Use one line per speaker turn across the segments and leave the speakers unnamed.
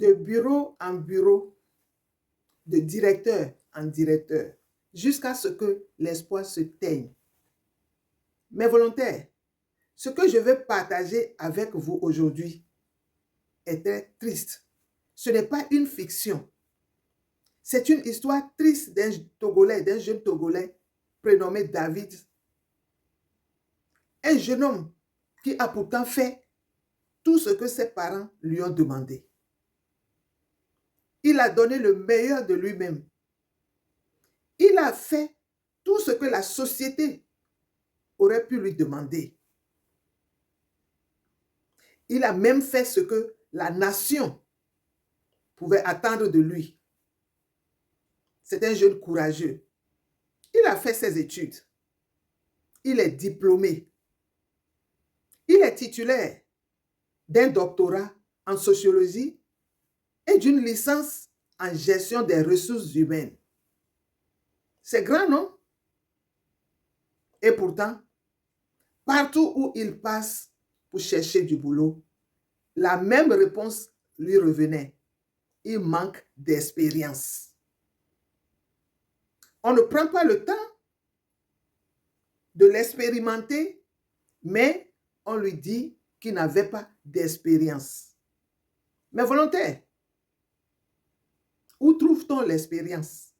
de bureau en bureau, de directeur en directeur, jusqu'à ce que l'espoir se teigne. Mes volontaires, ce que je vais partager avec vous aujourd'hui est très triste. Ce n'est pas une fiction. C'est une histoire triste d'un Togolais, d'un jeune Togolais prénommé David. Un jeune homme qui a pourtant fait tout ce que ses parents lui ont demandé. Il a donné le meilleur de lui-même. Il a fait tout ce que la société aurait pu lui demander. Il a même fait ce que la nation pouvait attendre de lui. C'est un jeune courageux. Il a fait ses études. Il est diplômé. Il est titulaire d'un doctorat en sociologie et d'une licence en gestion des ressources humaines. C'est grand, non? Et pourtant, partout où il passe pour chercher du boulot, la même réponse lui revenait. Il manque d'expérience. On ne prend pas le temps de l'expérimenter, mais on lui dit qu'il n'avait pas d'expérience. Mais volontaire, où trouve-t-on l'expérience?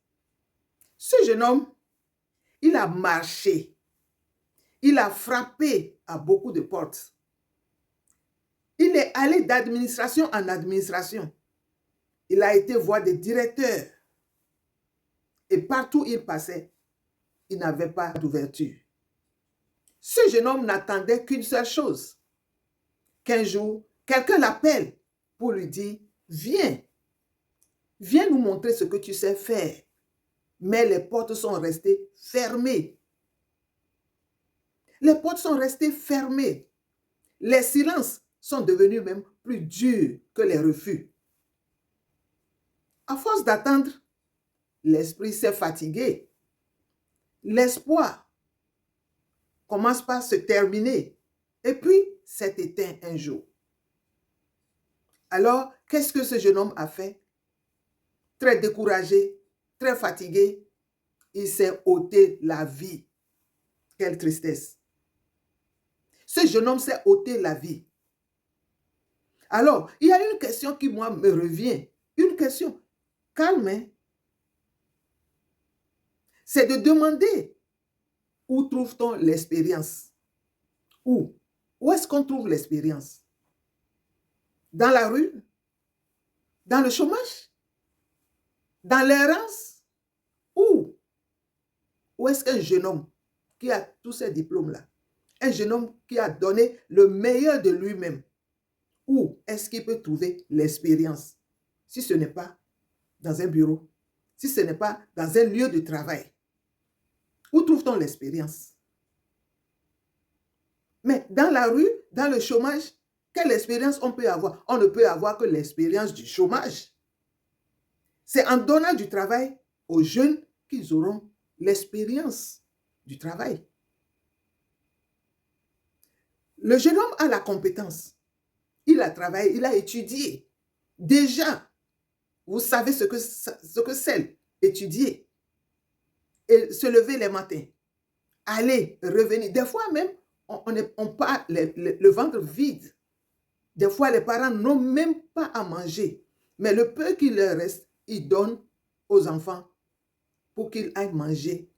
Ce jeune homme, il a marché, il a frappé à beaucoup de portes. Il est allé d'administration en administration. Il a été voir des directeurs. Et partout où il passait, il n'avait pas d'ouverture. Ce jeune homme n'attendait qu'une seule chose. Qu'un jour, quelqu'un l'appelle pour lui dire, viens nous montrer ce que tu sais faire. Mais les portes sont restées fermées. Les portes sont restées fermées. Les silences sont devenus même plus durs que les refus. À force d'attendre, l'esprit s'est fatigué. L'espoir commence par se terminer et puis s'est éteint un jour. Alors, qu'est-ce que ce jeune homme a fait? Très découragé, très fatigué, il s'est ôté la vie. Quelle tristesse! Ce jeune homme s'est ôté la vie. Alors, il y a une question qui, moi, me revient. Une question calme, hein? C'est de demander où trouve-t-on l'expérience? Où? Où est-ce qu'on trouve l'expérience? Dans la rue? Dans le chômage? Dans l'errance? Où? Où est-ce qu'un jeune homme qui a tous ces diplômes-là, un jeune homme qui a donné le meilleur de lui-même, où est-ce qu'il peut trouver l'expérience? Si ce n'est pas dans un bureau, si ce n'est pas dans un lieu de travail, où trouve-t-on l'expérience? Mais dans la rue, dans le chômage, quelle expérience on peut avoir? On ne peut avoir que l'expérience du chômage. C'est en donnant du travail aux jeunes qu'ils auront l'expérience du travail. Le jeune homme a la compétence. Il a travaillé, il a étudié. Déjà, vous savez ce que c'est étudier et se lever les matins, aller, revenir. Des fois même, on part le ventre vide. Des fois, les parents n'ont même pas à manger. Mais le peu qu'il leur reste, ils donnent aux enfants pour qu'ils aillent manger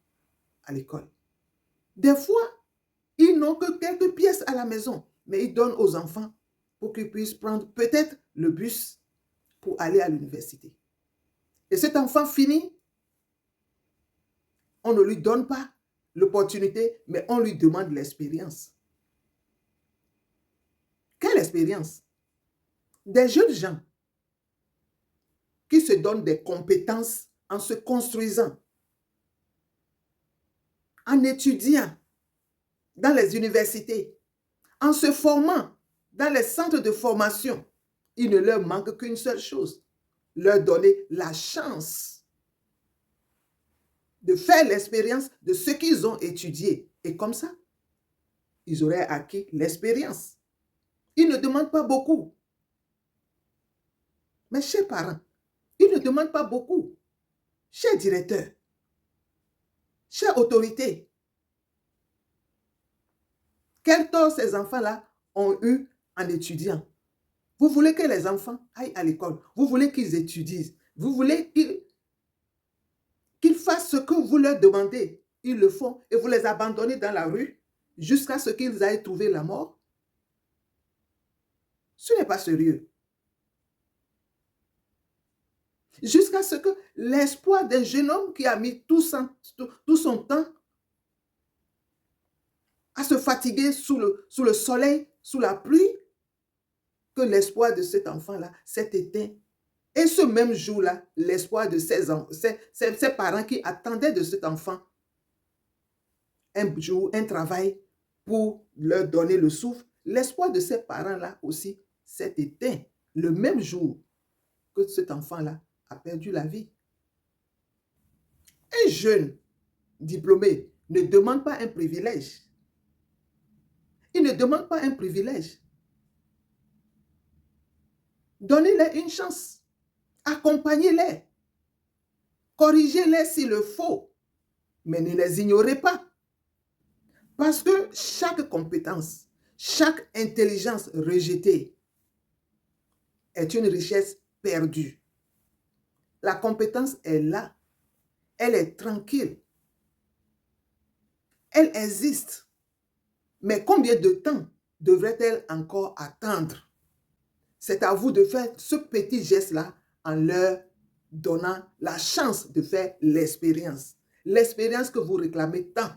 à l'école. Des fois, ils n'ont que quelques pièces à la maison, mais ils donnent aux enfants pour qu'ils puissent prendre peut-être le bus pour aller à l'université. Et cet enfant finit, on ne lui donne pas l'opportunité, mais on lui demande l'expérience. Quelle expérience? Des jeunes gens qui se donnent des compétences en se construisant, en étudiant dans les universités, en se formant dans les centres de formation. Il ne leur manque qu'une seule chose, leur donner la chance de faire l'expérience de ce qu'ils ont étudié. Et comme ça, ils auraient acquis l'expérience. Ils ne demandent pas beaucoup. Mes chers parents, ils ne demandent pas beaucoup. Chers directeurs, chères autorités, quel tort ces enfants-là ont eu en étudiant? Vous voulez que les enfants aillent à l'école. Vous voulez qu'ils étudient. Vous voulez qu'ils fassent ce que vous leur demandez. Ils le font et vous les abandonnez dans la rue jusqu'à ce qu'ils aillent trouver la mort. Ce n'est pas sérieux. Jusqu'à ce que l'espoir d'un jeune homme qui a mis tout son temps à se fatiguer sous le soleil, sous la pluie, que l'espoir de cet enfant-là s'est éteint. Et ce même jour-là, l'espoir de ses parents qui attendaient de cet enfant un jour, un travail pour leur donner le souffle, l'espoir de ces parents-là aussi s'est éteint le même jour que cet enfant-là a perdu la vie. Un jeune diplômé ne demande pas un privilège. Il ne demande pas un privilège. Donnez-les une chance. Accompagnez-les. Corrigez-les s'il le faut. Mais ne les ignorez pas. Parce que chaque compétence, chaque intelligence rejetée est une richesse perdue. La compétence est là. Elle est tranquille. Elle existe. Mais combien de temps devrait-elle encore attendre? C'est à vous de faire ce petit geste-là en leur donnant la chance de faire l'expérience. L'expérience que vous réclamez tant.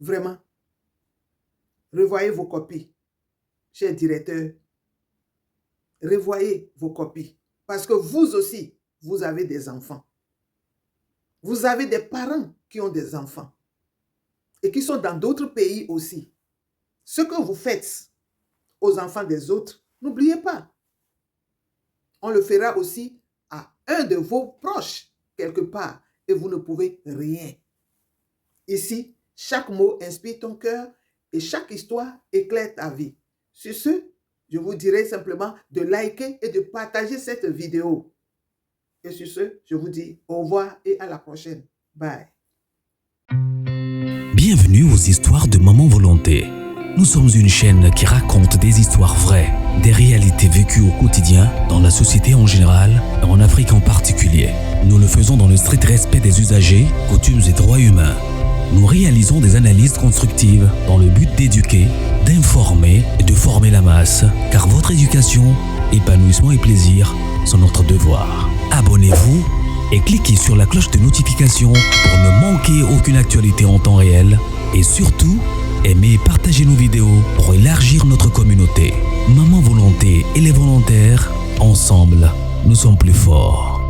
Vraiment. Revoyez vos copies, chers directeurs. Revoyez vos copies. Parce que vous aussi, vous avez des enfants. Vous avez des parents qui ont des enfants. Et qui sont dans d'autres pays aussi. Ce que vous faites aux enfants des autres, n'oubliez pas. On le fera aussi à un de vos proches, quelque part, et vous ne pouvez rien. Ici, chaque mot inspire ton cœur et chaque histoire éclaire ta vie. Sur ce, je vous dirai simplement de liker et de partager cette vidéo. Et sur ce, je vous dis au revoir et à la prochaine. Bye.
Bienvenue aux histoires de Maman Volonté. Nous sommes une chaîne qui raconte des histoires vraies, des réalités vécues au quotidien, dans la société en général et en Afrique en particulier. Nous le faisons dans le strict respect des usagers, coutumes et droits humains. Nous réalisons des analyses constructives dans le but d'éduquer, d'informer et de former la masse, car votre éducation, épanouissement et plaisir sont notre devoir. Abonnez-vous et cliquez sur la cloche de notification pour ne manquer aucune actualité en temps réel et surtout, aimez et partagez nos vidéos pour élargir notre communauté. Maman Volonté et les volontaires, ensemble, nous sommes plus forts.